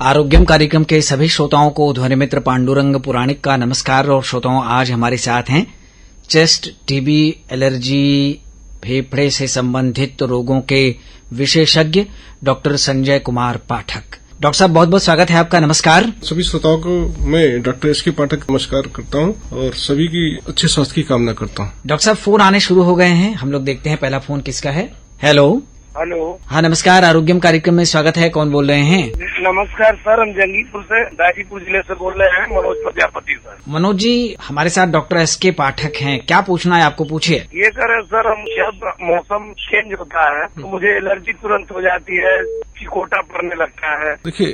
आरोग्यम कार्यक्रम के सभी श्रोताओं को ध्वनि मित्र पांडुरंग पुराणिक का नमस्कार। और श्रोताओं, आज हमारे साथ हैं चेस्ट, टीबी, एलर्जी, फेफड़े से संबंधित रोगों के विशेषज्ञ डॉक्टर संजय कुमार पाठक। डॉक्टर साहब, बहुत बहुत स्वागत है आपका। नमस्कार। सभी श्रोताओं को मैं डॉक्टर एस के पाठक नमस्कार करता हूं और सभी की अच्छे स्वास्थ्य की कामना करता हूं। डॉक्टर साहब, फोन आने शुरू हो गए हैं, हम लोग देखते हैं पहला फोन किसका है। हेलो। हेलो। हाँ, नमस्कार। आरोग्यम कार्यक्रम में स्वागत है। कौन बोल रहे हैं? नमस्कार सर, हम जंगीपुर से, गाजीपुर जिले से बोल रहे हैं। मनोज प्रजापति सर। मनोज जी, हमारे साथ डॉक्टर एस के पाठक हैं। क्या पूछना है आपको, पूछिए। ये सर हम जब मौसम चेंज होता है तो मुझे एलर्जी तुरंत हो जाती है, चिकोटा पड़ने लगता है। देखिए,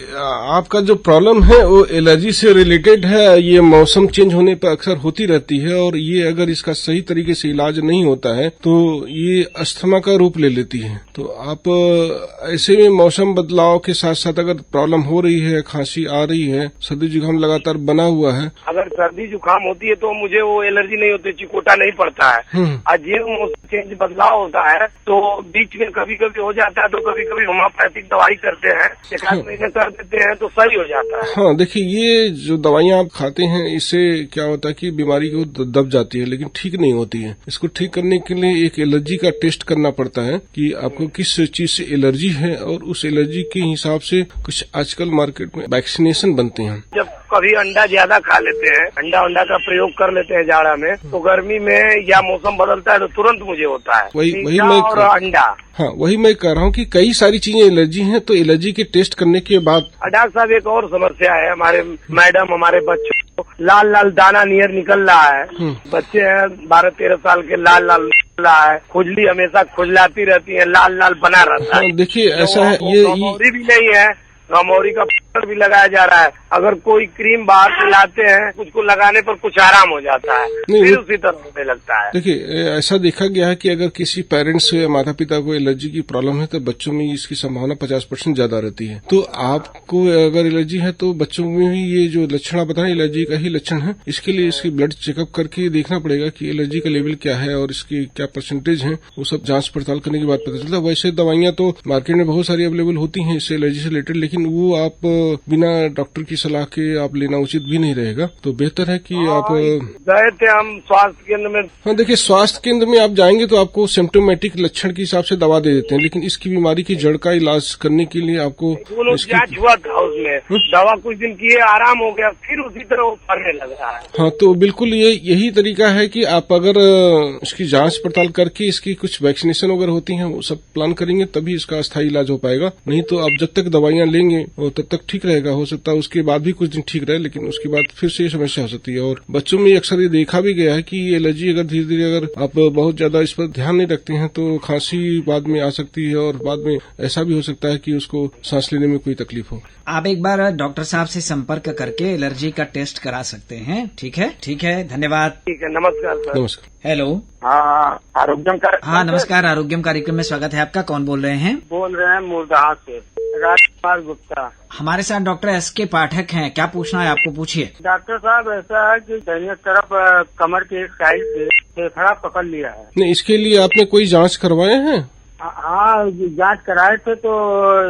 आपका जो प्रॉब्लम है वो एलर्जी से रिलेटेड है। ये मौसम चेंज होने पर अक्सर होती रहती है और ये अगर इसका सही तरीके से इलाज नहीं होता है तो ये अस्थमा का रूप ले लेती है। तो आप ऐसे में मौसम बदलाव के साथ साथ अगर प्रॉब्लम हो रही है, खांसी आ रही है, सर्दी जुकाम लगातार बना हुआ है, अगर सर्दी जुकाम होती है तो मुझे वो एलर्जी नहीं होती, चिकोटा नहीं पड़ता है। और जो मौसम चेंज बदलाव होता है तो बीच में कभी कभी हो जाता है, तो कभी कभी होम्योपैथिक दवाई करते हैं, एक आध महीने कर देते हैं तो सही हो जाता है। हाँ, देखिए, ये जो दवाइयाँ आप खाते हैं इससे क्या होता है कि बीमारी को दब जाती है, लेकिन ठीक नहीं होती है। इसको ठीक करने के लिए एक एलर्जी का टेस्ट करना पड़ता है कि आपको किस चीज से एलर्जी है और उस एलर्जी के हिसाब से कुछ आजकल मार्केट में वैक्सीनेशन बनते हैं। जब कभी अंडा ज्यादा खा लेते हैं, अंडा का प्रयोग कर लेते हैं जाड़ा में, तो गर्मी में या मौसम बदलता है तो तुरंत मुझे होता है वही मैं और अंडा। हाँ, वही मैं कह रहा हूँ कि कई सारी चीजें एलर्जी हैं, तो एलर्जी के टेस्ट करने के बाद। डॉक्टर साहब, एक और समस्या है, हमारे मैडम हमारे बच्चों को लाल लाल दाना नियर निकल रहा है। बच्चे हैं 12-13 साल के, लाल लाल निकल रहा है, खुजली हमेशा खुजलाती रहती है, लाल लाल बना रहता है। हाँ, देखिए, ऐसा है, ये भी नहीं है, गमौरी का पाउडर भी लगाया जा रहा है। अगर कोई क्रीम बाहर से लाते हैं, कुछ को लगाने पर कुछ आराम हो जाता है, फिर उसी तरह होने लगता है। देखिए, ऐसा देखा गया है कि अगर किसी पेरेंट्स या माता पिता को एलर्जी की प्रॉब्लम है तो बच्चों में इसकी संभावना 50% ज्यादा रहती है। तो आपको अगर एलर्जी है तो बच्चों में भी ये जो लक्षण आप बता रहे हैं एलर्जी का ही लक्षण है। इसके लिए इसकी ब्लड चेकअप करके देखना पड़ेगा कि एलर्जी का लेवल क्या है और इसकी क्या परसेंटेज है, वो सब जांच पड़ताल करने के बाद पता चलता है। वैसे दवाइयां तो मार्केट में बहुत सारी अवेलेबल होती हैं इससे एलर्जी से रिलेटेड, लेकिन वो आप बिना डॉक्टर की सलाह के आप लेना उचित भी नहीं रहेगा। तो बेहतर है कि आप गए थे हम स्वास्थ्य केंद्र में। हाँ, देखिए, स्वास्थ्य केंद्र में आप जाएंगे तो आपको सिम्टोमेटिक लक्षण के हिसाब से दवा दे देते हैं, लेकिन इसकी बीमारी की जड़ का इलाज करने के लिए आपको जांच हुआ था उसमें, दवा कुछ दिन किए, आराम हो गया, फिर उसी तरह वो फरने लग रहा है। हाँ, तो बिल्कुल यही तरीका है कि आप अगर इसकी जांच पड़ताल करके इसकी कुछ वैक्सीनेशन वगैरह होती हैं वो सब प्लान करेंगे तभी इसका अस्थायी इलाज हो पाएगा। नहीं तो आप जब तक दवाइयां लेंगे तब तक ठीक रहेगा। हो सकता है उसके बाद भी कुछ दिन ठीक रहे, लेकिन उसके बाद फिर से ये समस्या हो सकती है। और बच्चों में अक्सर ये देखा भी गया है कि एलर्जी अगर धीरे धीरे अगर आप बहुत ज्यादा इस पर ध्यान नहीं रखते हैं तो खांसी बाद में आ सकती है और बाद में ऐसा भी हो सकता है कि उसको सांस लेने में कोई तकलीफ हो। आप एक बार डॉक्टर साहब से संपर्क करके एलर्जी का टेस्ट करा सकते हैं। ठीक है, ठीक है, धन्यवाद। ठीक है, नमस्कार सर। नमस्कार। हेलो। हाँ, आरोग्यम कार्यक्रम। हाँ, नमस्कार। आरोग्यम कार्यक्रम में स्वागत है आपका। कौन बोल रहे हैं? बोल रहे हैं मुर्दाहा से, राजकुमार गुप्ता। हमारे साथ डॉक्टर एस के पाठक हैं। क्या पूछना है आपको, पूछिए। डॉक्टर साहब, ऐसा है कि दाहिने तरफ कमर के एक साइड से फेफड़ा पकड़ लिया है। नहीं, इसके लिए आपने कोई जांच करवाए हैं? हाँ, जांच कराए थे तो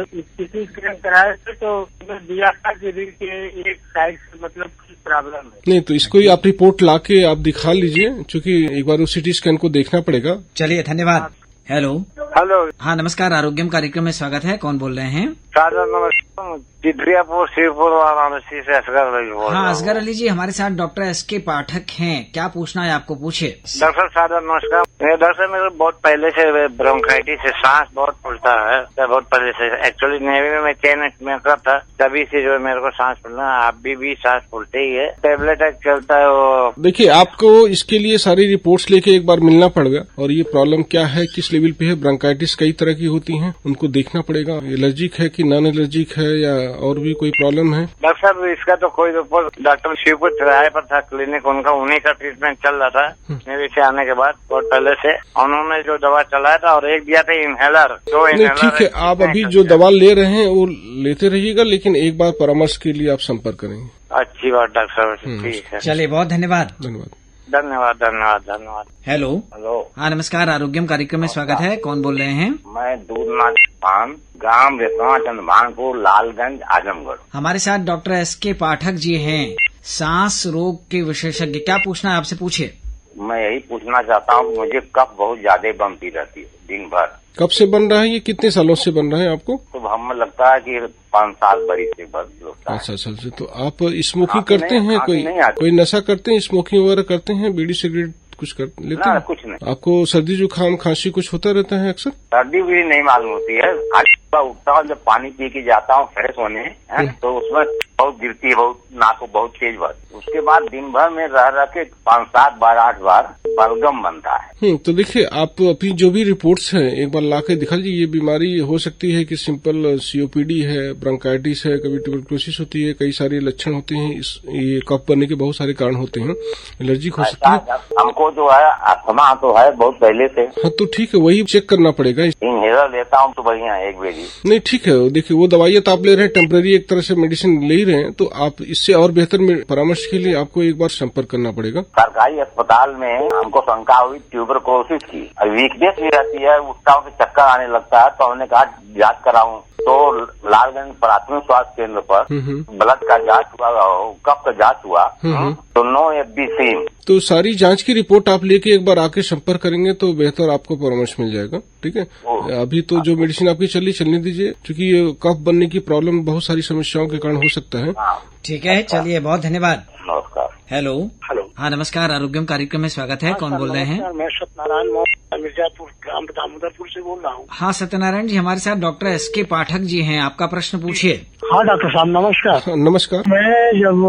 सीटी स्कैन कराए थे तो दिया था कि दिल के एक साइड से मतलब प्रॉब्लम है। नहीं, तो इसको ही आप रिपोर्ट लाके आप दिखा लीजिए, क्योंकि एक बार उस सीटी स्कैन को देखना पड़ेगा। चलिए, धन्यवाद। हेलो। हेलो। हाँ, नमस्कार। आरोग्यम कार्यक्रम में स्वागत है। कौन बोल रहे हैं? नमस्कार, चित्रियापुर, शिवपुर, वाराणसी से असगर अली बोल रहा हूं। हाँ, असगर अली जी, हमारे साथ डॉक्टर एस के पाठक हैं। क्या पूछना है आपको, पूछिए। डॉक्टर साहब नमस्कार। डॉक्टर, मेरे बहुत पहले से ब्रोंकाइटिस से सांस बहुत फूलता है, बहुत पहले से। एक्चुअली नेवी में मैं चेन मेकर था, तभी से जो मेरे को सांस फूलना, अभी भी सांस फूलते ही है। टेबलेट चलता है वो। देखिए, आपको इसके लिए सारी रिपोर्ट्स लेके एक बार मिलना पड़ेगा और ये प्रॉब्लम क्या है, किस लेवल पे है। ब्रोंकाइटिस कई तरह की होती है, उनको देखना पड़ेगा। एलर्जिक है कि नॉन एलर्जिक है या और भी कोई प्रॉब्लम है। डॉक्टर साहब, इसका तो कोई रिपोर्ट डॉक्टर शिवपुर किराए पर था क्लिनिक, उनका उन्हीं का ट्रीटमेंट चल रहा था नेवी से आने के बाद। बहुत पहले से उन्होंने जो दवा चलाया था और एक दिया था इनहेलर। तो ठीक है, आप अभी जो दवा ले रहे हैं वो लेते रहिएगा, लेकिन एक बार परामर्श के लिए आप संपर्क करेंगे। अच्छी बात डॉक्टर साहब, ठीक है। चलिए, बहुत धन्यवाद। धन्यवाद। धन्यवाद धन्यवाद धन्यवाद। हेलो। हेलो। हाँ, नमस्कार। आरोग्यम कार्यक्रम में स्वागत है। कौन बोल रहे हैं? मैं दूधनाथ पान, ग्राम रेस्तरां चंद्रभानपुर, लालगंज, आजमगढ़। हमारे साथ डॉक्टर एस.के. पाठक जी हैं, सांस रोग के विशेषज्ञ। क्या पूछना है आपसे, पूछिए। मैं यही पूछना चाहता हूँ, मुझे कफ बहुत ज्यादा बनती रहती है दिन भर। कब से बन रहा है, ये कितने सालों से बन रहा है आपको? तो हमें लगता है कि 5 साल बरी से बन लगता है। 5 साल से। तो आप स्मोकिंग करते हैं? कोई नशा करते हैं, स्मोकिंग वगैरह करते हैं, बीड़ी सिगरेट कुछ कर लेते हैं? कुछ नहीं। आपको सर्दी जुकाम खांसी कुछ होता रहता है अक्सर? सर्दी भी नहीं मालूम होती है। आज सुबह उठता हूँ, जब पानी पी के जाता हूँ फ्रेश होने, तो उसमें बहुत गिरती है, बहुत नाक को बहुत तेज बार। उसके बाद दिन भर में रह के 5, 7 बार 8 बार बलगम बनता है। तो देखिए, आप अपनी जो भी रिपोर्ट्स हैं एक बार लाके दिखा लीजिए। ये बीमारी हो सकती है कि सिंपल सीओपीडी है, ब्रोंकाइटिस है, कभी ट्यूबरकुलोसिस होती है, कई सारे लक्षण होते हैं। ये कफ बनने के बहुत सारे कारण होते हैं, एलर्जिक हो सकती है। हमको जो है अस्थमा तो है बहुत पहले से। हाँ, तो ठीक है, वही चेक करना पड़ेगा। इनहेलर लेता हूँ तो बढ़िया है, एक बेरी। नहीं, ठीक है, देखिए वो दवाइयाँ तो आप ले रहे हैं, टेम्पररी एक तरह से मेडिसिन ले ही रहे हैं, तो आप इससे और बेहतर परामर्श के लिए आपको एक बार संपर्क करना पड़ेगा। सरकारी अस्पताल में हमको शंका हुई ट्यूबरकुलोसिस की, वीकनेस भी रहती है, उठता हूँ तो चक्कर आने लगता है, तो हमने कहा जांच कराऊं। तो लालगंज प्राथमिक स्वास्थ्य केंद्र पर ब्लड का जांच हुआ, कफ का जांच हुआ, तो नो FBC। तो सारी जांच की रिपोर्ट आप लेके एक बार आके संपर्क करेंगे तो बेहतर आपको परामर्श मिल जाएगा। ठीक है, अभी तो जो मेडिसिन आपकी चलने दीजिए, क्योंकि ये कफ बनने की प्रॉब्लम बहुत सारी समस्याओं के कारण हो सकता है। ठीक है, चलिए, बहुत धन्यवाद। नमस्कार। हेलो। हेलो। हाँ, नमस्कार, आरोग्यम कार्यक्रम में स्वागत है। कौन बोल रहे हैं? मैं सत्यनारायण मिर्जापुर ग्राम दामोदरपुर से बोल रहा हूँ। हाँ सत्यनारायण जी, हमारे साथ डॉक्टर एस.के. पाठक जी हैं, आपका प्रश्न पूछिए। हाँ डॉक्टर साहब, नमस्कार। हाँ, नमस्कार। मैं जब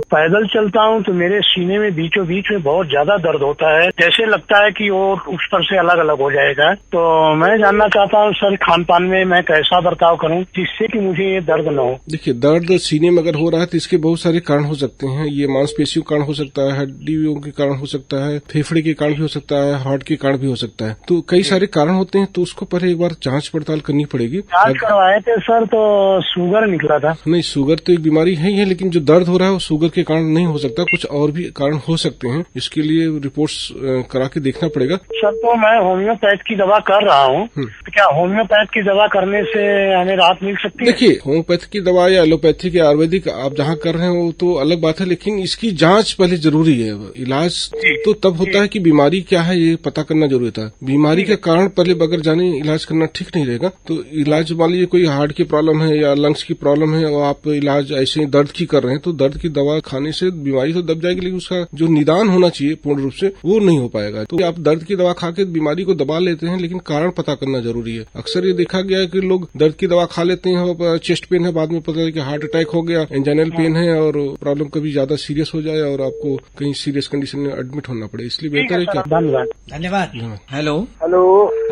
पैदल चलता हूँ तो मेरे सीने में बीचों बीच में बहुत ज्यादा दर्द होता है, जैसे लगता है कि वो उस पर से अलग अलग हो जाएगा। तो मैं जानना चाहता हूँ सर, खान पान में मैं कैसा बर्ताव करूँ जिससे कि मुझे ये दर्द न हो। देखिए, दर्द सीने में अगर हो रहा है तो इसके बहुत सारे कारण हो सकते हैं। ये मांसपेशियों के कारण हो सकता है, हड्डियों के कारण हो सकता है, फेफड़े के कारण भी हो सकता है, हार्ट के कारण भी हो सकता है। तो कई सारे कारण होते हैं, तो उसको पहले एक बार जांच पड़ताल करनी पड़ेगी। जांच करवाए थे सर, तो शुगर निकला था। नहीं, शुगर तो एक बीमारी है ही है, लेकिन जो दर्द हो रहा है वो शुगर के कारण नहीं हो सकता, कुछ और भी कारण हो सकते हैं। इसके लिए रिपोर्ट्स करा के देखना पड़ेगा। सर, तो मैं होम्योपैथ की दवा कर रहा हूँ, तो क्या होम्योपैथ की दवा करने से हमें राहत मिल सकती है? देखिए, होम्योपैथ की दवा या एलोपैथिक या आयुर्वेदिक आप जहाँ कर रहे हैं वो तो अलग बात है, लेकिन इसकी जांच पहले जरूरी है। इलाज तो तब होता है कि बीमारी क्या है ये पता करना जरूरी होता है। बीमारी के कारण पहले बगैर जाने इलाज करना ठीक नहीं रहेगा। तो इलाज, मान लीजिए कोई हार्ट की प्रॉब्लम है या लंग्स की प्रॉब्लम है और आप इलाज ऐसे दर्द की कर रहे हैं, तो दर्द की दवा खाने से बीमारी तो दब जाएगी, लेकिन उसका जो निदान होना चाहिए पूर्ण रूप से वो नहीं हो पाएगा। तो आप दर्द की दवा खा के बीमारी को दबा लेते हैं, लेकिन कारण पता करना जरूरी है। अक्सर ये देखा गया है कि लोग दर्द की दवा खा लेते हैं और चेस्ट पेन है, बाद में पता है कि हार्ट अटैक हो गया, एंजाइनल पेन है, और प्रॉब्लम कभी ज्यादा सीरियस हो जाए और आपको कहीं सीरियस कंडीशन में एडमिट होना पड़े। इसलिए बेहतर है कि धन्यवाद। हेलो। हेलो।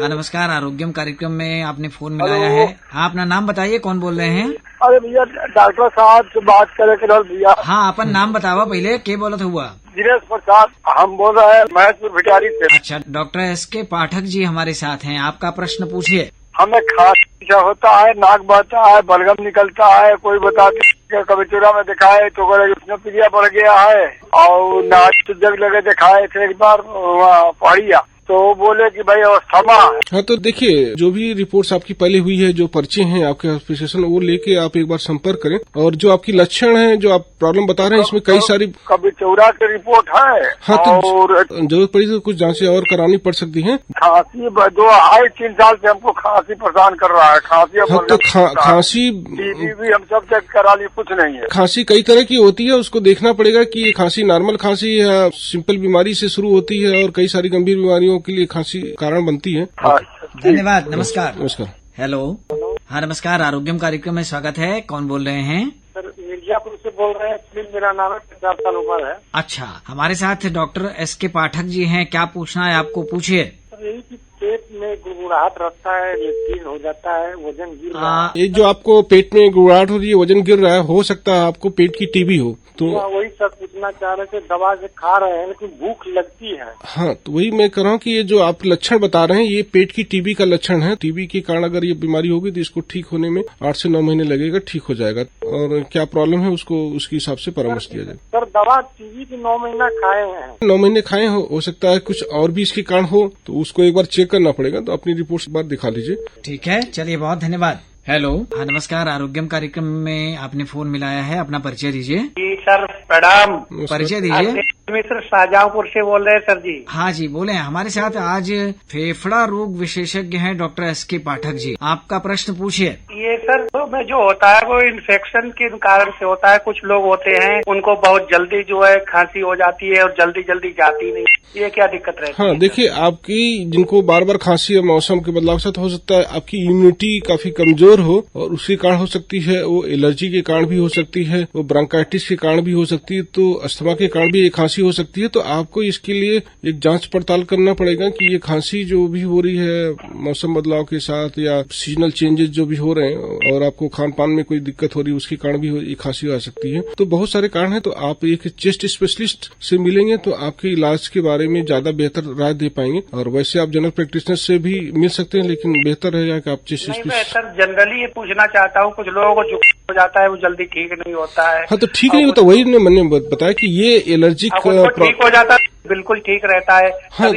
हाँ, नमस्कार, आरोग्यम कार्यक्रम में आपने फोन मिलाया है। हाँ, अपना नाम बताइए, कौन बोल रहे हैं? अरे भैया, डॉक्टर साहब से बात करे के भैया। हाँ, अपन नाम बतावा पहले, के बोलत हुआ? दिनेश प्रसाद, हम बोल रहे हैं महतपुर भिटारी से। अच्छा, डॉक्टर एस.के. पाठक जी हमारे साथ हैं, आपका प्रश्न पूछिए। हमें खांसी होता है, नाक बहता है, बलगम निकलता है, कोई बताते कभी चूरा में दिखाए तो उसमें पीलिया बढ़ गया है, और नाक जग लगे दिखाए थे एक बार पहाड़िया, तो बोले कि भाई अस्थमा है। हाँ, तो देखिए, जो भी रिपोर्ट्स आपकी पहले हुई है, जो पर्चे हैं आपके हॉस्पिटल, वो लेके आप एक बार संपर्क करें। और जो आपकी लक्षण है, जो आप प्रॉब्लम बता रहे हैं, इसमें कई सारी कभी चौरा की रिपोर्ट है। हाँ, तो और जरूरत पड़ी तो कुछ जांचें और करानी पड़ सकती हैं। खांसी जो 3 साल से हमको खांसी परेशान कर रहा है, खांसी। हाँ, तो खांसी टीबी भी हम सब चेक करा लिए, कुछ नहीं है। खांसी कई तरह की होती है, उसको देखना पड़ेगा कि ये खांसी नॉर्मल खांसी या सिंपल बीमारी से शुरू होती है, और कई सारी गंभीर बीमारियों के लिए खांसी कारण बनती है। धन्यवाद। नमस्कार। नमस्कार। हेलो। हाँ, नमस्कार, आरोग्यम कार्यक्रम में स्वागत है। कौन बोल रहे हैं? सर, मिर्जापुर से बोल रहे हैं। मेरा नाम है, 50 साल उम्र है। अच्छा, हमारे साथ डॉक्टर एस.के. पाठक जी हैं, क्या पूछना है आपको, पूछिए। सर, यही कि पेट में गुड़गुड़ाहट रहता है, लेकिन हो जाता है, वजन गिर रहा है। ये जो आपको पेट में गुड़गुड़ाहट हो रही है, वजन गिर रहा है, हो सकता है आपको पेट की टीबी हो। तो वही सब पूछना चाह रहे थे, दवा से खा रहे हैं लेकिन भूख लगती है। हाँ, तो वही मैं कह रहा हूँ कि ये जो आप लक्षण बता रहे हैं, ये पेट की टीबी का लक्षण है। टीबी के कारण अगर ये बीमारी होगी तो इसको ठीक होने में 8 से 9 महीने लगेगा, ठीक हो जाएगा। और क्या प्रॉब्लम है उसको उसके हिसाब से परामर्श दिया जाए। सर, दवा टीबी की 9 महीना खाए हैं। 9 महीने खाए हो सकता है कुछ और भी इसके कारण हो, तो उसको एक बार चेक करना पड़ेगा। पड़ेगा। तो अपनी रिपोर्ट एक बार दिखा लीजिए। ठीक है, चलिए बहुत धन्यवाद। हेलो, हाँ नमस्कार, आरोग्यम कार्यक्रम में आपने फोन मिलाया है, अपना परिचय दीजिए। जी सर, प्रणाम। परिचय दीजिए। मित्र शाहजहांपुर से बोल रहे हैं सर जी। हाँ जी, बोले। हमारे साथ आज फेफड़ा रोग विशेषज्ञ हैं डॉक्टर एस.के. पाठक जी। आपका प्रश्न पूछिए। ये सर तो में जो होता है वो इन्फेक्शन के कारण से होता है। कुछ लोग होते हैं उनको बहुत जल्दी जो है खांसी हो जाती है और जल्दी जल्दी जाती नहीं, ये क्या दिक्कत रहती है? हाँ, देखिए, आपकी जिनको बार बार खांसी और मौसम के बदलाव से हो सकता है आपकी इम्यूनिटी काफी कमजोर हो, और उसके कारण हो सकती है, वो एलर्जी के कारण भी हो सकती है, वो ब्रोंकाइटिस के कारण भी हो सकती है, तो अस्थमा के कारण भी ये खांसी हो सकती है। तो आपको इसके लिए एक जांच पड़ताल करना पड़ेगा कि ये खांसी जो भी हो रही है मौसम बदलाव के साथ या सीजनल चेंजेस जो भी हो रहे हैं और आपको खान पान में कोई दिक्कत हो रही है उसके कारण भी ये खांसी आ सकती है। तो बहुत सारे कारण है। तो आप एक चेस्ट स्पेशलिस्ट से मिलेंगे तो आपके इलाज के बारे में ज्यादा बेहतर राय दे पाएंगे। और वैसे आप जनरल प्रैक्टिशनर से भी मिल सकते हैं, लेकिन बेहतर रहेगा कि आप चेस्ट नहीं, मैं स्पेशलिस्ट। सर जनरली ये पूछना चाहता हूँ, कुछ लोगों को जुकाम हो जाता है वो जल्दी ठीक नहीं होता है। हाँ, तो ठीक नहीं होता, वही मैंने बताया कि ये एलर्जिक ठीक हो जाता है, बिल्कुल ठीक रहता है। हाँ,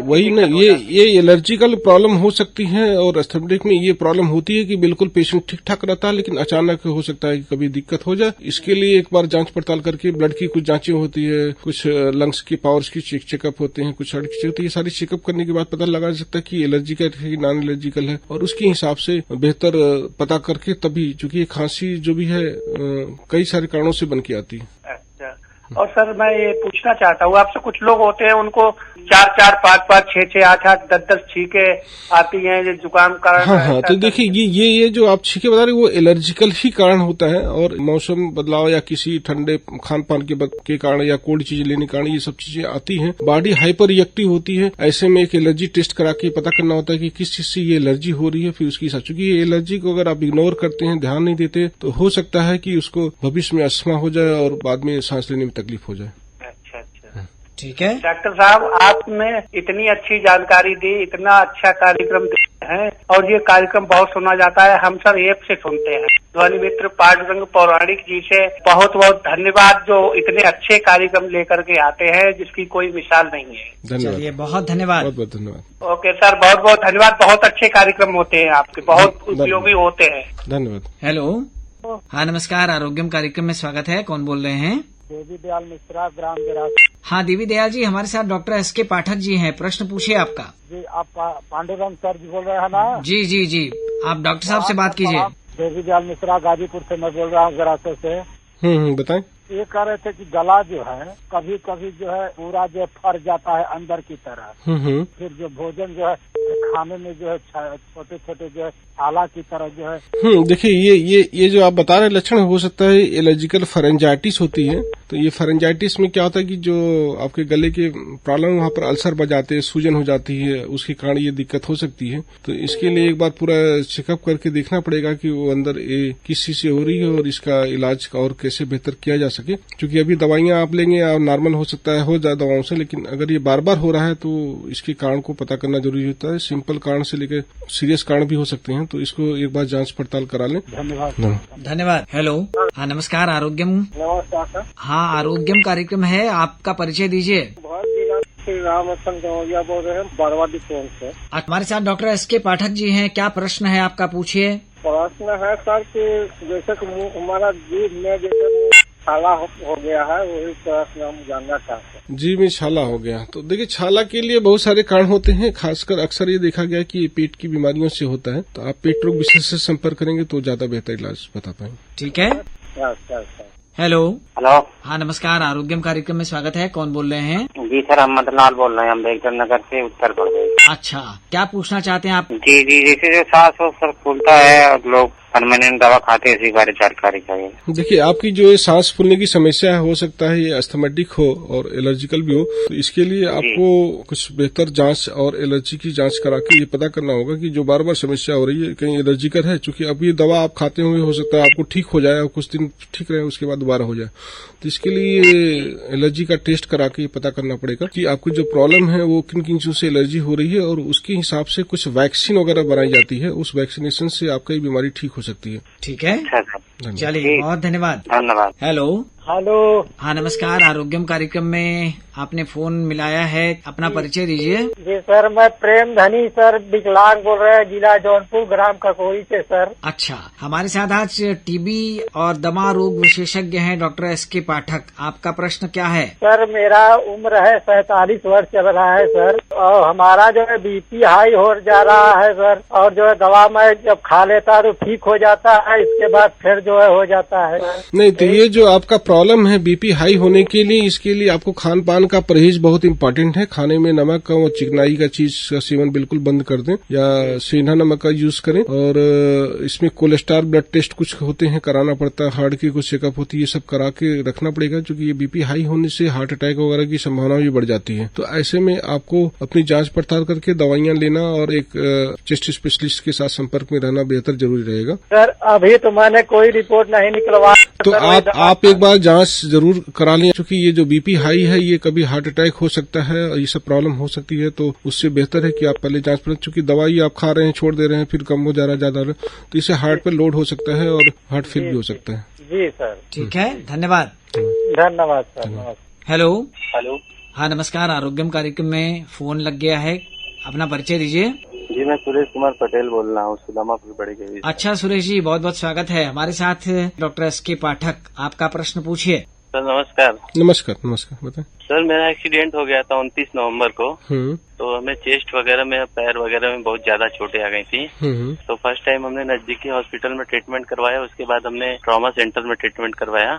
वही नहीं, ये एलर्जिकल प्रॉब्लम हो सकती है। और अस्थमेटिक में ये प्रॉब्लम होती है कि बिल्कुल पेशेंट ठीक ठाक रहता है, लेकिन अचानक हो सकता है कि कभी दिक्कत हो जाए। इसके लिए एक बार जांच पड़ताल करके ब्लड की कुछ जांचें होती है, कुछ लंग्स की पावर्स की चेकअप होते हैं, कुछ हार्ट की चेकअप, ये सारी चेकअप करने के बाद पता लगा सकता है कि एलर्जिकल है कि नॉन एलर्जिकल है, और उसके हिसाब से बेहतर पता करके तभी, चूंकि खांसी जो भी है कई सारे कारणों से बन के आती है। और सर मैं ये पूछना चाहता हूँ आपसे, कुछ लोग होते हैं उनको 4-4, 5-5, 6-6, 8-8, 10-10 छींके आती हैं जो जुकाम कारण। हाँ, तो देखिए ये जो आप छींके बता रहे वो एलर्जिकल ही कारण होता है, और मौसम बदलाव या किसी ठंडे खान पान के कारण या कोल्ड चीजें लेने के कारण ये सब चीजें आती हैं। बॉडी हाइपर रिएक्टिव होती है। ऐसे में एक एलर्जी टेस्ट करा के पता करना होता है कि किस चीज से ये एलर्जी हो रही है, फिर उसकी हिसाब। चूंकि ये एलर्जी को अगर आप इग्नोर करते हैं, ध्यान नहीं देते, तो हो सकता है कि उसको भविष्य में अस्थमा हो जाए और बाद में सांस लेने में तकलीफ हो जाए। अच्छा। ठीक है डॉक्टर साहब, आपने इतनी अच्छी जानकारी दी, इतना अच्छा कार्यक्रम दिया है, और ये कार्यक्रम बहुत सुना जाता है। हम सब ऐप से सुनते हैं। ध्वनि मित्र पांडुरंग पौराणिक जी से बहुत बहुत धन्यवाद, जो इतने अच्छे कार्यक्रम लेकर के आते हैं जिसकी कोई मिसाल नहीं है। धन्यवाद, चलिए बहुत धन्यवाद। बहुत बहुत धन्यवाद। ओके सर, बहुत बहुत धन्यवाद। बहुत अच्छे कार्यक्रम होते हैं आपके, बहुत उपयोगी होते हैं। धन्यवाद। हेलो, हाँ नमस्कार, आरोग्यम कार्यक्रम में स्वागत है। कौन बोल रहे हैं? देवी दयाल मिश्रा, ग्राम जरा। हाँ देवी दयाल जी, हमारे साथ डॉक्टर एस.के. पाठक जी हैं। प्रश्न पूछिए आपका। जी, आप पांडुरंग सर जी बोल रहे हैं ना? जी, आप डॉक्टर साहब से बात कीजिए। देवी दयाल मिश्रा, गाजीपुर से मैं बोल रहा हूँ, गरासे से। बताएं। ये कह रहे थे कि गला जो है कभी कभी जो है पूरा जो फट जाता है अंदर की तरह। फिर जो भोजन जो है खाने में जो है छोटे छोटे जो है छाला की तरह जो है। देखिए, ये जो आप बता रहे लक्षण हो सकता है एलर्जिकल फेरेंजाइटिस होती है। तो ये फेरेंजाइटिस में क्या होता है कि जो आपके गले के प्रॉब्लम, वहाँ पर अल्सर बन जाते हैं, सूजन हो जाती है, उसके कारण ये दिक्कत हो सकती है। तो इसके लिए एक बार पूरा चेकअप करके देखना पड़ेगा कि वो अंदर किस चीज से हो रही है और इसका इलाज और कैसे बेहतर किया जा सके। क्योंकि अभी दवाइयां आप लेंगे और नॉर्मल हो सकता है हो जाए दवाओं से, लेकिन अगर ये बार बार हो रहा है तो इसके कारण को पता करना जरूरी होता है। सिंपल कारण से लेकर सीरियस कारण भी हो सकते हैं, तो इसको एक बार जांच पड़ताल करा लें। धन्यवाद। हेलो, हाँ नमस्कार, आरोग्यम। नमस्कार सर। हाँ, आरोग्यम कार्यक्रम है, आपका परिचय दीजिए। श्री रामचंद्र गौरिया बोल रहे हैं, बरवाडी फोन से। हमारे साथ डॉक्टर एस.के. पाठक जी हैं। क्या प्रश्न है आपका, पूछिए। प्रश्न है सर कि जैसे कि हमारा जीभ में जैसे छाला हो गया है, वही प्रश्न हम जानना चाहते हैं। जीभ में छाला हो गया, तो देखिए छाला के लिए बहुत सारे कारण होते हैं। खासकर अक्सर ये देखा गया कि ये पेट की बीमारियों से होता है। तो आप पेट रोग विशेषज्ञ से संपर्क करेंगे तो ज्यादा बेहतर इलाज बता पाएंगे। ठीक है। हेलो, हाँ नमस्कार, आरोग्यम कार्यक्रम में स्वागत है। कौन बोल रहे हैं? जी सर, हम मदनलाल बोल रहे हैं, अम्बेडकर नगर से, उत्तर प्रदेश। अच्छा, क्या पूछना चाहते हैं आप? जी, जैसे जो सांस सर फूलता है और लोग परमानेंट दवा खाते हैं, इसी बारे जानकारी चाहिए। देखिए, आपकी जो ये सांस फूलने की समस्या है, हो सकता है ये अस्थमेटिक हो और एलर्जिकल भी हो। तो इसके लिए आपको कुछ बेहतर जांच और एलर्जी की जांच करा के ये पता करना होगा कि जो बार बार समस्या हो रही है कहीं एलर्जिकल है। चूंकि अब ये दवा आप खाते हुए हो सकता है आपको ठीक हो जाए और कुछ दिन ठीक रहे, उसके बाद दोबारा हो जाए। तो इसके लिए एलर्जी का टेस्ट करा के पता करना पड़ेगा कि आपको जो प्रॉब्लम है वो किन किन चीजों से एलर्जी हो रही है, और उसके हिसाब से कुछ वैक्सीन वगैरह बनाई जाती है। उस वैक्सीनेशन से आपका ये बीमारी ठीक हो सकती है। ठीक है, चलिए बहुत धन्यवाद। धन्यवाद। Hello, hello. हाँ नमस्कार, आरोग्यम कार्यक्रम में आपने फोन मिलाया है, अपना परिचय दीजिए। जी सर, मैं प्रेम धनी सर विकलांग बोल रहे हैं, जिला जौनपुर, ग्राम ककोरी से सर। अच्छा, हमारे साथ आज टीबी और दमा रोग विशेषज्ञ हैं डॉक्टर एसके पाठक। आपका प्रश्न क्या है? सर मेरा उम्र है 47 वर्ष चल रहा है सर, और हमारा जो है बीपी हाई हो जा रहा है सर, और जो है दवा मैं जब खा लेता तो ठीक हो जाता है, इसके बाद फिर जो है हो जाता है। नहीं तो ये जो आपका प्रॉब्लम है बीपी हाई होने के लिए, इसके लिए आपको खान पान का परहेज बहुत इंपॉर्टेंट है। खाने में नमक कम और चिकनाई का चीज का सेवन बिल्कुल बंद कर दें, या सेंधा नमक का यूज करें। और इसमें कोलेस्ट्रॉल ब्लड टेस्ट कुछ होते हैं, कराना पड़ता है, हार्ट की कुछ चेकअप होती है, ये सब करा के रखना पड़ेगा, क्योंकि ये बीपी हाई होने से हार्ट अटैक वगैरह की संभावना भी बढ़ जाती है। तो ऐसे में आपको अपनी जांच पड़ताल करके दवाइयां लेना और एक चेस्ट स्पेशलिस्ट के साथ संपर्क में रहना बेहतर जरूरी रहेगा। सर अभी तो मैंने कोई रिपोर्ट नहीं निकलवा, तो आप एक बार जांच जरूर करा लें, क्योंकि ये जो बीपी हाई है ये कभी हार्ट अटैक हो सकता है और ये सब प्रॉब्लम हो सकती है। तो उससे बेहतर है कि आप पहले जांच करें, क्योंकि दवाई आप खा रहे हैं, छोड़ दे रहे हैं, फिर कम हो जा रहा है, ज्यादा हो रहा है, तो इससे हार्ट पर लोड हो सकता है और हार्ट फेल भी हो सकता है। जी सर, ठीक है, धन्यवाद। धन्यवाद सर। नमस्कार। हेलो। हेलो। हाँ नमस्कार, आरोग्यम कार्यक्रम में फोन लग गया है, अपना परिचय दीजिए। जी मैं सुरेश कुमार पटेल बोल रहा हूँ, सुदामापुर बड़े के। अच्छा सुरेश जी, बहुत बहुत स्वागत है हमारे साथ डॉक्टर एसके पाठक। आपका प्रश्न पूछिए। सर नमस्कार। नमस्कार नमस्कार, बताएं। सर मेरा एक्सीडेंट हो गया था 29 नवंबर को। तो हमें चेस्ट वगैरह में, पैर वगैरह में बहुत ज्यादा चोटें आ गई थी। तो फर्स्ट टाइम हमने नजदीकी हॉस्पिटल में ट्रीटमेंट करवाया, उसके बाद हमने ट्रॉमा सेंटर में ट्रीटमेंट करवाया।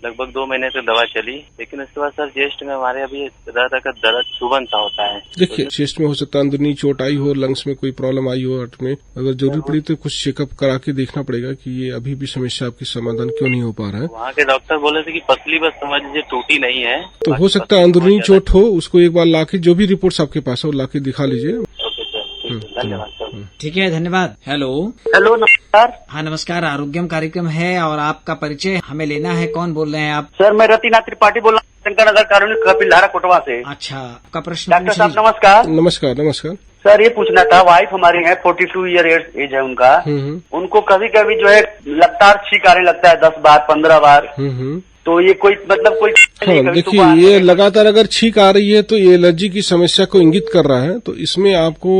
लगभग 2 महीने तक दवा चली, लेकिन उसके बाद सर चेस्ट में हमारे अभी रह का दर्द चुभन सा होता है। देखिए, चेस्ट में हो सकता है अंदरूनी चोट आई हो, लंग्स में कोई प्रॉब्लम आई हो, हार्ट में। अगर जरूरी पड़ी तो कुछ चेकअप करा के देखना पड़ेगा कि ये अभी भी समस्या आपकी समाधान क्यों नहीं हो पा रहा है। वहाँ के डॉक्टर बोले थे कि पतली बस समझ लीजिए टूटी नहीं है। तो हो सकता है अंदरूनी चोट हो, उसको एक बार लाके जो भी रिपोर्ट्स आपके पास है वो लाके दिखा लीजिए। ओके सर, धन्यवाद सर। ठीक है, धन्यवाद। हेलो। हेलो नमस्कार। हाँ नमस्कार, आरोग्यम कार्यक्रम है और आपका परिचय हमें लेना है। कौन बोल रहे हैं आप? सर मैं रतिनाथ त्रिपाठी बोल रहा हूँ, शंकर नगर कॉलोनी, कपिलधारा, कोटवा से। अच्छा, आपका प्रश्न डॉक्टर पूछ साहब लीजिए। नमस्कार। नमस्कार नमस्कार। सर ये पूछना था, वाइफ हमारी है 42 ईयर एज है उनका। उनको कभी कभी जो है लगातार छींक आने लगता है, 10 बार 15 बार। तो ये कोई मतलब कोई हाँ, देखिए ये लगातार अगर छींक आ रही है तो ये एलर्जी की समस्या को इंगित कर रहा है। तो इसमें आपको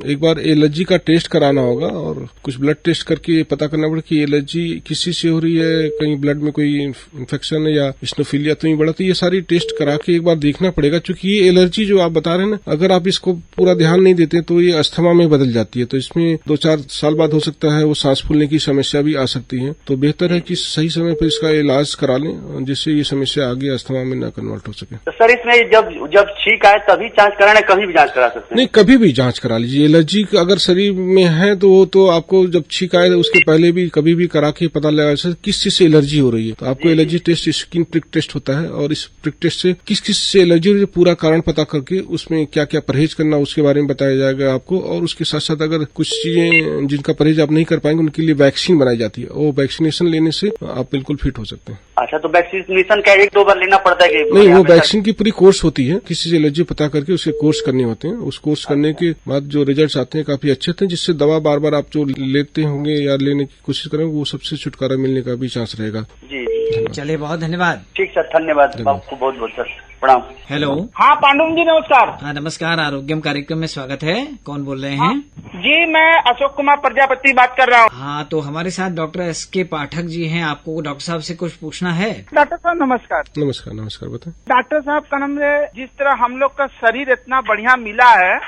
एक बार एलर्जी का टेस्ट कराना होगा और कुछ ब्लड टेस्ट करके पता करना पड़ेगा कि एलर्जी किसी से हो रही है, कहीं ब्लड में कोई इन्फेक्शन है या स्नोफिलिया तो नहीं बढ़ा। तो ये सारी टेस्ट करा के एक बार देखना पड़ेगा, क्योंकि ये एलर्जी जो आप बता रहे हैं ना, अगर आप इसको पूरा ध्यान नहीं देते तो ये अस्थमा में बदल जाती है। तो इसमें 2-4 साल बाद हो सकता है वो सांस फूलने की समस्या भी आ सकती है। तो बेहतर है कि सही समय पर इसका इलाज करा लें, जिससे ये समस्या आगे अस्थमा में न कन्वर्ट हो सके। तो सर इसमें जब छींक आए तभी जांच कराना, कभी भी जांच करा सकते हैं? नहीं, कभी भी जांच करा लीजिए। एलर्जी अगर शरीर में है तो आपको जब छींक आए उसके पहले भी कभी भी करा के पता लगा सकते किस चीज से एलर्जी हो रही है। तो आपको allergy test skin prick test होता है, और इस प्रिक टेस्ट से किस किस से एलर्जी हो रही है पूरा कारण पता करके उसमें क्या क्या परहेज करना उसके बारे में बताया जाएगा आपको। और उसके साथ साथ अगर कुछ चीजें जिनका परहेज आप नहीं कर पाएंगे उनके लिए वैक्सीन बनाई जाती है, वो वैक्सीनेशन लेने से आप बिल्कुल फिट हो सकते हैं। अच्छा, तो वैक्सीनेशन क्या 1-2 बार लेना पड़ता है कि नहीं? वो वैक्सीन की पूरी कोर्स होती है, किसी से एलर्जी पता करके उसके कोर्स करने होते हैं। उस कोर्स करने के बाद जो रिजल्ट्स आते हैं काफी अच्छे थे, जिससे दवा बार बार आप जो लेते होंगे या लेने की कोशिश करेंगे वो सबसे छुटकारा मिलने का भी चांस रहेगा। जी चलिए, बहुत धन्यवाद। ठीक सर, धन्यवाद आपको बहुत बहुत सर, प्रणाम। हेलो। हाँ पांडुरंग जी नमस्कार। हाँ नमस्कार, आरोग्यम कार्यक्रम में स्वागत है। कौन बोल रहे हैं? जी मैं अशोक कुमार प्रजापति बात कर रहा हूँ। हाँ, तो हमारे साथ डॉक्टर एसके पाठक जी हैं। आपको डॉक्टर साहब से कुछ पूछना है? डॉक्टर साहब नमस्कार। नमस्कार नमस्कार, बताएं। डॉक्टर साहब का नाम है, जिस तरह हम लोग का शरीर इतना बढ़िया मिला है,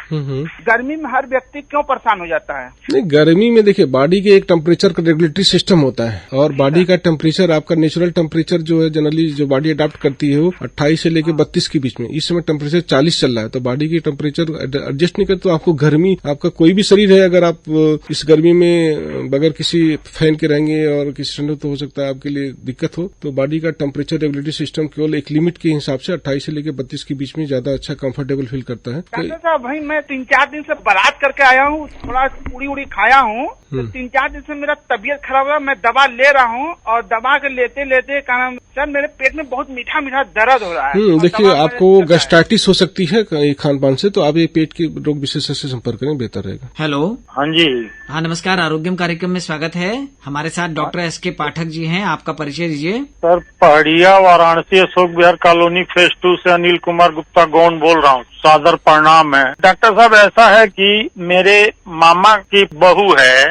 गर्मी में हर व्यक्ति क्यों परेशान हो जाता है? नहीं, गर्मी में देखिए बॉडी के एक टेम्परेचर का रेगुलेटरी सिस्टम होता है, और बॉडी का टेम्परेचर आपका नेचुरल टेम्परेचर जो है जनरली जो बॉडी अडॉप्ट करती है वो 28 से लेकर 32 के बीच में। इस समय टेम्परेचर 40 चल रहा है, तो बॉडी की टेम्परेचर एडजस्ट नहीं करते तो आपको गर्मी, आपका कोई भी शरीर है अगर आप इस गर्मी में बगैर किसी फैन के रहेंगे और किसी ठंड तो हो सकता है आपके लिए दिक्कत हो। तो बॉडी का टेम्परेचर रेगुलेटरी सिस्टम केवल एक लिमिट के हिसाब से 28 से लेकर 32 के बीच में ज्यादा अच्छा कंफर्टेबल फील करता है। डॉक्टर साहब भाई मैं 3-4 दिन से बारात करके आया हूँ, थोड़ा उड़ी खाया हूँ, तो 3-4 दिन से मेरा तबीयत खराब है। मैं दवा ले रहा हूँ और दवा के लेते लेते सर मेरे पेट में बहुत मीठा मीठा दर्द हो रहा है। देखिए आपको गैस्ट्राइटिस हो सकती है खान पान से, तो आप ये पेट के रोग विशेषज्ञ से संपर्क करें, बेहतर रहेगा। हेलो। हाँ जी। हाँ नमस्कार, आरोग्यम कार्यक्रम में स्वागत है। हमारे साथ डॉक्टर एस.के. पाठक जी हैं, आपका परिचय दीजिए। सर, पहाड़िया वाराणसी अशोक विहार कॉलोनी फेज 2 से अनिल कुमार गुप्ता गौंड बोल रहा हूँ। सादर प्रणाम है। डॉक्टर साहब, ऐसा है कि मेरे मामा की बहू है,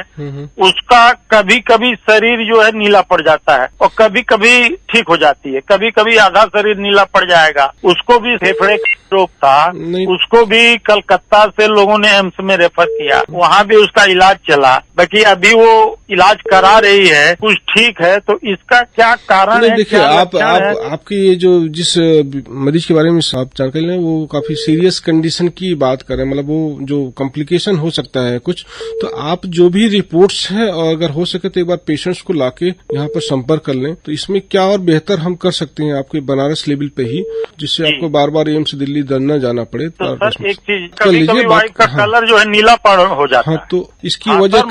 उसका कभी कभी शरीर जो है नीला पड़ जाता है और कभी कभी ठीक हो जाती है, कभी कभी आधा शरीर नीला पड़ जाएगा। उसको भी फेफड़े का रोग था, उसको भी कलकत्ता से लोगों ने एम्स में रेफर किया, वहाँ भी उसका इलाज चला। बाकी अभी वो इलाज करा रही है, कुछ ठीक है। तो इसका क्या कारण है? देखिए आपकी ये जो जिस मरीज के बारे में आप जानकारी लें, वो काफी सीरियस कंडीशन की बात करें, मतलब वो जो कॉम्प्लिकेशन हो सकता है कुछ, तो आप जो भी रिपोर्ट्स हैं, और अगर हो सके तो एक बार पेशेंट्स को लाके यहाँ पर संपर्क कर लें। तो इसमें क्या और बेहतर हम कर सकते हैं आपके बनारस लेवल पे ही, जिससे आपको बार बार एम्स दिल्ली न जाना पड़े। तो सर एक चीज, कभी वाइट का कलर जो है नीला हो जाता है। तो इसकी वजह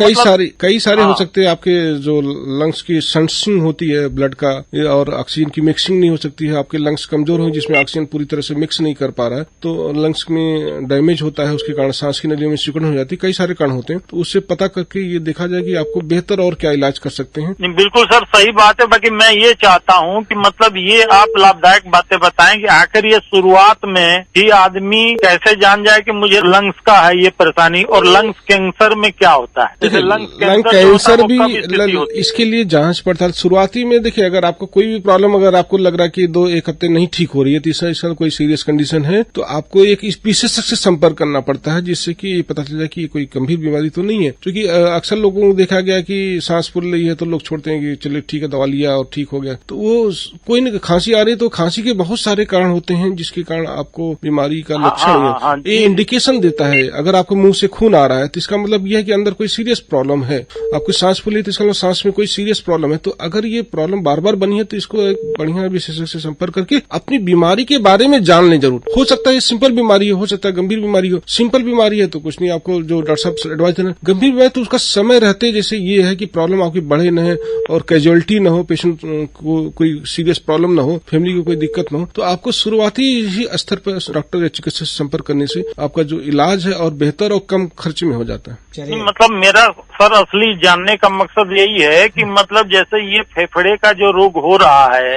कई सारे हो सकते हैं। आपके जो लंग्स की सेंसिंग होती है ब्लड का, और ऑक्सीजन की मिक्सिंग नहीं हो सकती है, आपके लंग्स कमजोर हो जिसमें ऑक्सीजन पूरी तरह से मिक्स नहीं कर पा रहा है, तो लंग्स में डैमेज होता है, उसके कारण सांस की नलियों में सिकुड़न हो जाती है। कई सारे कारण होते हैं, तो उससे पता करके ये देखा जाए कि आपको बेहतर और क्या इलाज कर सकते हैं। बिल्कुल सर, सही बात है। बाकी मैं ये चाहता हूँ कि मतलब ये आप लाभदायक बातें बताएं कि आखिर ये शुरुआत में ही आदमी कैसे जान जाए कि मुझे लंग्स का है ये परेशानी, और लंग्स कैंसर में क्या होता है? जैसे लंग कैंसर भी इसके लिए जांच पड़ताल शुरुआती में। देखिए, अगर आपको कोई भी प्रॉब्लम, अगर आपको लग रहा है कि 2-1 हफ्ते नहीं ठीक हो रही है, तीसरा इसका कोई सीरियस कंडीशन है, तो आपको एक विशेषज्ञ से संपर्क करना पड़ता है, जिससे कि ये पता चल जाए कि कोई गंभीर बीमारी तो नहीं है। क्योंकि अक्सर लोगों को देखा गया कि सांस फूल रही है तो लोग छोड़ते हैं कि चलिए ठीक है, दवा लिया और ठीक हो गया। तो वो कोई नहीं, खांसी आ रही है तो खांसी के बहुत सारे कारण होते हैं जिसके कारण आपको बीमारी का लक्षण ये इंडिकेशन देता है। अगर आपको मुंह से खून आ रहा है तो इसका मतलब यह है कि अंदर कोई सीरियस प्रॉब्लम है। आपको सांस फूली तो इसका मतलब सांस में कोई सीरियस प्रॉब्लम है। तो अगर ये प्रॉब्लम बार बार बनी है तो इसको एक बढ़िया विशेषज्ञ से संपर्क करके अपनी बीमारी के बारे में जान लें जरूर। हो सकता है सिंपल बीमारी हो सकता है गंभीर बीमारी हो। सिंपल बीमारी है तो कुछ नहीं, आपको जो डॉक्टर साहब एडवाइस देना। गंभीर बीमारी तो उसका समय रहते, जैसे ये है कि प्रॉब्लम आपकी बढ़े न है और कैजुअलिटी न हो, पेशेंट को कोई सीरियस प्रॉब्लम न हो, फैमिली को कोई दिक्कत न हो, तो आपको शुरुआती ही स्तर पर डॉक्टर या चिकित्सक से संपर्क करने से आपका जो इलाज है और बेहतर और कम खर्च में हो जाता है। मतलब मेरा सर असली जानने का मकसद यही है कि मतलब जैसे ये फेफड़े का जो रोग हो रहा है,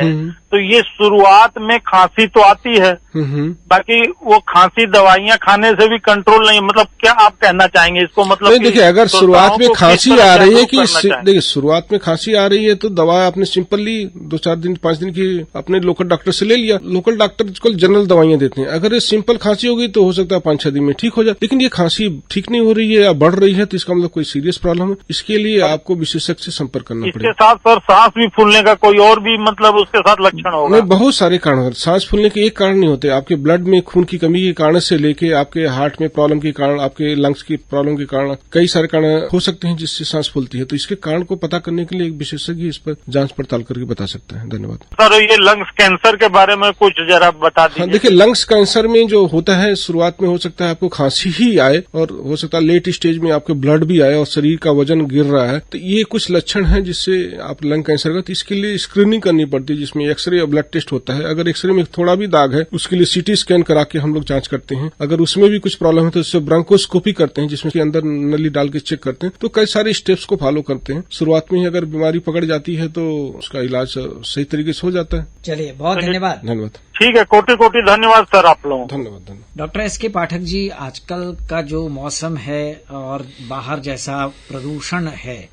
तो ये शुरुआत में खांसी तो आती है, बाकी वो खांसी दवाइयां खाने से भी कंट्रोल नहीं। मतलब क्या आप कहना चाहेंगे इसको? मतलब देखिए, अगर शुरुआत में खांसी आ रही है कि देखिए शुरुआत में खांसी आ रही है तो दवा आपने सिंपली 2-4 दिन 5 दिन की अपने लोकल डॉक्टर से ले लिया। लोकल डॉक्टर जनरल दवाइयां देते हैं। अगर ये सिंपल खांसी होगी तो हो सकता है 5-6 दिन में ठीक हो जाए। लेकिन ये खांसी ठीक नहीं हो रही है या बढ़ रही है तो इसका मतलब कोई सीरियस प्रॉब्लम है। इसके लिए आपको विशेषज्ञ से संपर्क करना पड़ेगा। इसके साथ सर सांस भी फूलने का कोई और भी मतलब उसके साथ लक्षण होगा? बहुत सारे कारण होते हैं। सांस फूलने के एक कारण नहीं होते। आपके ब्लड में खून की कमी के कारण से लेके आपके हार्ट में प्रॉब्लम के कारण, आपके लंग्स की प्रॉब्लम के कारण कई सारे कारण हो सकते हैं जिससे सांस फूलती है। तो इसके कारण को पता करने के लिए एक विशेषज्ञ इस पर जांच पड़ताल करके बता सकता है। धन्यवाद सर। ये लंग्स कैंसर के बारे में कुछ जरा बता दीजिए। देखिए, लंग्स कैंसर में जो होता है शुरुआत में हो सकता है आपको खांसी ही आए और हो सकता है लेट स्टेज में आपके ब्लड भी आए और शरीर का वजन गिर रहा है। तो ये कुछ लक्षण है जिससे आप लंग कैंसर का, तो इसके लिए स्क्रीनिंग करनी पड़ती है जिसमें एक्सरे और ब्लड टेस्ट होता है। अगर एक्सरे में थोड़ा भी दाग है उसके लिए सीटी स्कैन करा के हम लोग जांच करते हैं। अगर उसमें भी कुछ प्रॉब्लम है तो उससे ब्रोंकोस्कोपी करते हैं जिसमें अंदर नली डाल के चेक करते हैं। तो कई सारे स्टेप्स को फॉलो करते हैं। शुरुआत में ही अगर बीमारी पकड़ जाती है तो उसका इलाज सही तरीके से हो जाता है। चलिए, बहुत धन्यवाद। धन्यवाद। ठीक है, कोटि कोटि धन्यवाद सर आप लोगों। धन्यवाद। Doctor S K. पाठक जी, आजकल का जो मौसम है और बाहर जैसा प्रदूषण है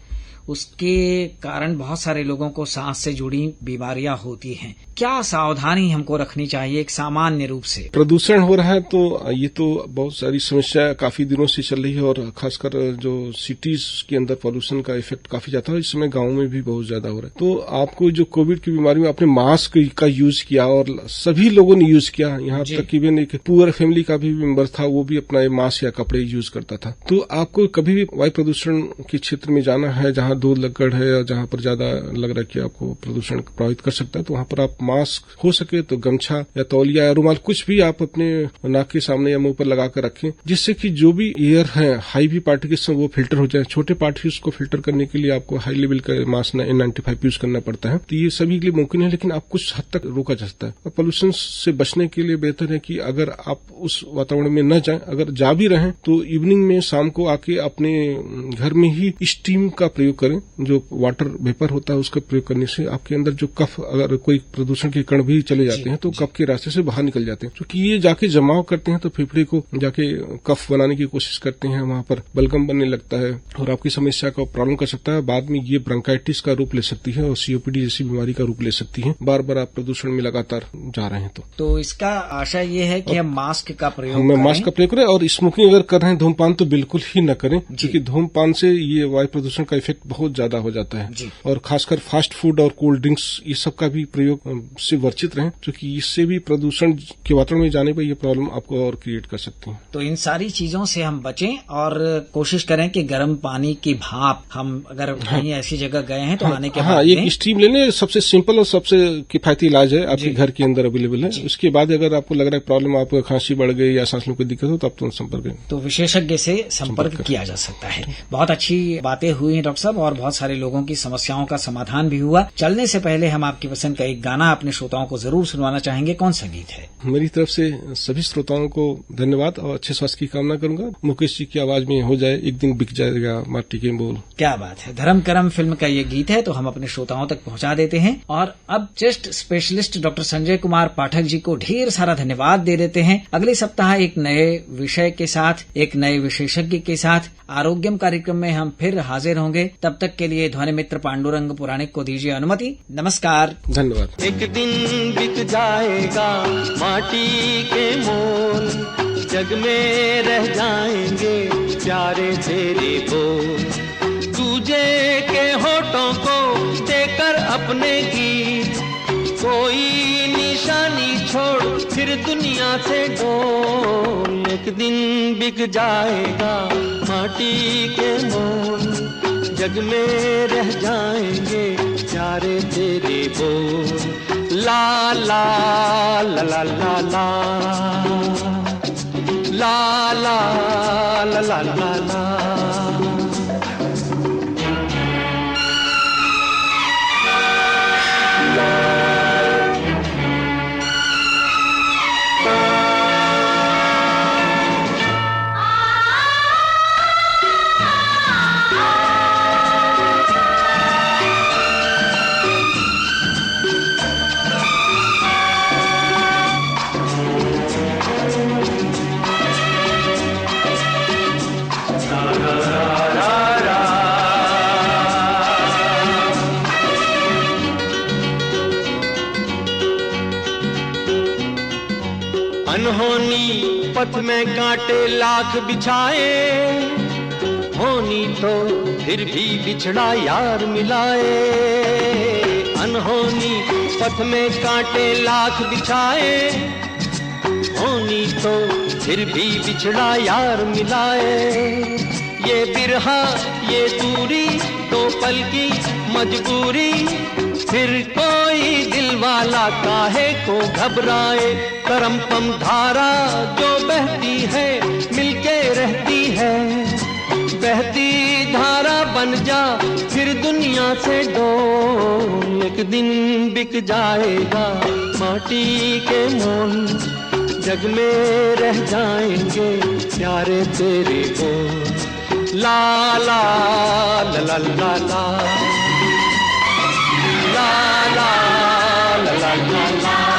उसके कारण बहुत सारे लोगों को सांस से जुड़ी बीमारियां होती हैं। क्या सावधानी हमको रखनी चाहिए एक सामान्य रूप से? प्रदूषण हो रहा है तो ये तो बहुत सारी समस्या काफी दिनों से चल रही है और खासकर जो सिटीज के अंदर पॉल्यूशन का इफेक्ट काफी ज्यादा है। इस समय गाँव में भी बहुत ज्यादा हो रहा है। तो आपको जो कोविड की बीमारी में आपने मास्क का यूज किया और सभी लोगों ने यूज किया, यहाँ तकरीबन एक पुअर फैमिली का भी मेंबर था, वो भी अपना मास्क या कपड़े यूज करता था। तो आपको कभी भी वायु प्रदूषण के क्षेत्र में जाना है जहाँ जहाँ धूल लकड़ है और जहाँ पर ज्यादा लग रहा है कि आपको प्रदूषण प्रभावित कर सकता है, तो वहाँ पर आप मास्क हो सके तो गमछा या तौलिया या रुमाल कुछ भी आप अपने नाक के सामने या मुंह पर लगा कर रखें, जिससे कि जो भी एयर है हाई भी पार्टिकल्स वो फिल्टर हो जाए। छोटे पार्टिकल्स को फिल्टर करने के लिए आपको हाई लेवल का मास्क N95 यूज करना पड़ता है, तो ये सभी के लिए मुमकिन है, लेकिन आप कुछ हद तक रोका जा सकता है। और पोल्यूशन से बचने के लिए बेहतर है कि अगर आप उस वातावरण में न जाएं, अगर जा भी रहें तो इवनिंग में शाम को आके अपने घर में ही स्टीम का प्रयोग करें। जो वाटर वेपर होता है उसका प्रयोग करने से आपके अंदर जो कफ, अगर कोई प्रदूषण के कण भी चले जाते हैं तो कफ के रास्ते से बाहर निकल जाते हैं, क्योंकि ये जाके जमाव करते हैं तो फेफड़े को जाके कफ बनाने की कोशिश करते हैं, वहां पर बलगम बनने लगता है और आपकी समस्या का प्रॉब्लम कर सकता है। बाद में ये ब्रोंकाइटिस का रूप ले सकती है और COPD जैसी बीमारी का रूप ले सकती है, बार बार आप प्रदूषण में लगातार जा रहे हैं। तो इसका आशय ये है कि हम मास्क का प्रयोग करें, मास्क का प्रयोग करें, और स्मोकिंग अगर कर रहे हैं धूमपान तो बिल्कुल ही न करें, क्योंकि धूमपान से ये वायु प्रदूषण का इफेक्ट बहुत ज्यादा हो जाता है। और खासकर फास्ट फूड और कोल्ड ड्रिंक्स ये सब का भी प्रयोग से वर्जित रहें, क्योंकि इससे भी प्रदूषण के वातावरण में जाने पर यह प्रॉब्लम आपको और क्रिएट कर सकती है। तो इन सारी चीजों से हम बचें और कोशिश करें कि गर्म पानी की भाप हम अगर कहीं ऐसी जगह गए हैं तो आने के बाद एक स्टीम लेने सबसे सिंपल और सबसे किफायती इलाज है, आपके घर के अंदर अवेलेबल है। उसके बाद अगर आपको लग रहा है प्रॉब्लम, आपको खांसी बढ़ गई या सांस में कोई दिक्कत हो तो आप तुरंत संपर्क करें, तो विशेषज्ञ से संपर्क किया जा सकता है। बहुत अच्छी बातें हुई हैं डॉक्टर साहब, और बहुत सारे लोगों की समस्याओं का समाधान भी हुआ। चलने से पहले हम आपकी पसंद का एक गाना अपने श्रोताओं को जरूर सुनवाना चाहेंगे, कौन सा गीत है? मेरी तरफ से सभी श्रोताओं को धन्यवाद और अच्छे स्वास्थ्य की कामना करूंगा। मुकेश जी की आवाज में हो जाए एक दिन बिक जाएगा माटी के बोल। क्या बात है, धर्म करम फिल्म का ये गीत है, तो हम अपने श्रोताओं तक पहुंचा देते हैं। और अब chest specialist doctor Sanjay Kumar Pathak ji को ढेर सारा धन्यवाद दे देते हैं। अगले सप्ताह एक नए विषय के साथ, एक नए विशेषज्ञ के साथ आरोग्यम कार्यक्रम में हम फिर हाजिर होंगे। तब तक के लिए ध्वनि मित्र पांडुरंग पुराणिक को दीजिए अनुमति। नमस्कार, धन्यवाद। एक दिन बिक जाएगा माटी के मोल, जग में रह जाएंगे प्यारे तेरे बोल, दूजे के होठों को देकर अपने गीत, कोई निशानी छोड़ फिर दुनिया से डोल। एक दिन बिक जाएगा माटी के मोल, जग में रह जाएंगे प्यारे तेरे बोल। ला ला ला ला ला ला ला ला ला ला ला। अनहोनी पथ में कांटे लाख बिछाए, होनी तो फिर भी बिछड़ा यार मिलाए। अनहोनी पथ में कांटे लाख बिछाए, होनी तो फिर भी बिछड़ा यार मिलाए। ये बिरहा ये दूरी तो पल की मजबूरी, फिर कोई दिल वाला काहे को घबराए। करम पम धारा जो बहती है मिलके रहती है, बहती धारा बन जा फिर दुनिया से डोल। एक दिन बिक जाएगा माटी के मोल, जग में रह जाएंगे प्यारे तेरे बोल। ला ला ला ला ला ला ला ला ला ला ला ला।